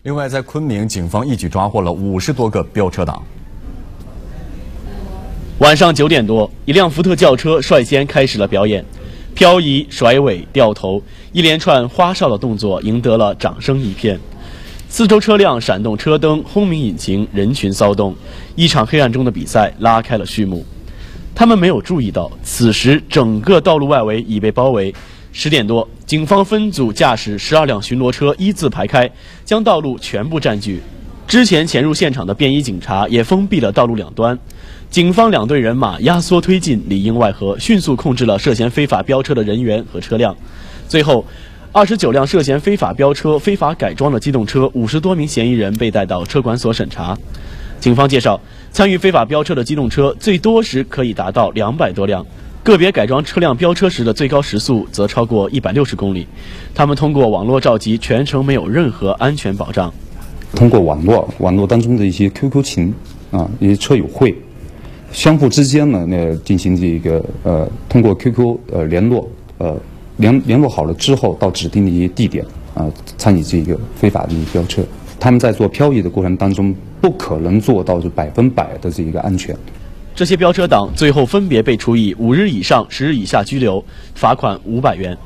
另外，在昆明，警方一举抓获了50多个飙车党。晚上9点多，一辆福特轿车率先开始了表演，漂移、甩尾、掉头，一连串花哨的动作赢得了掌声一片。四周车辆闪动车灯，轰鸣引擎，人群骚动，一场黑暗中的比赛拉开了序幕。他们没有注意到，此时整个道路外围已被包围。10点多，警方分组驾驶12辆巡逻车依次排开，将道路全部占据。之前潜入现场的便衣警察也封闭了道路两端。警方2队人马压缩推进，里应外合，迅速控制了涉嫌非法飙车的人员和车辆。最后，29辆涉嫌非法飙车、非法改装的机动车，50多名嫌疑人被带到车管所审查。警方介绍，参与非法飙车的机动车最多时可以达到200多辆，个别改装车辆飙车时的最高时速则超过160公里。他们通过网络召集，全程没有任何安全保障。通过网络当中的一些 QQ 群一些车友会，相互之间呢进行这个通过 QQ 联络联络好了之后，到指定的一些地点参与这个非法的一个飙车。他们在做漂移的过程当中，不可能做到就100%的这个安全。这些飙车党最后分别被处以5日以上10日以下拘留，罚款500元。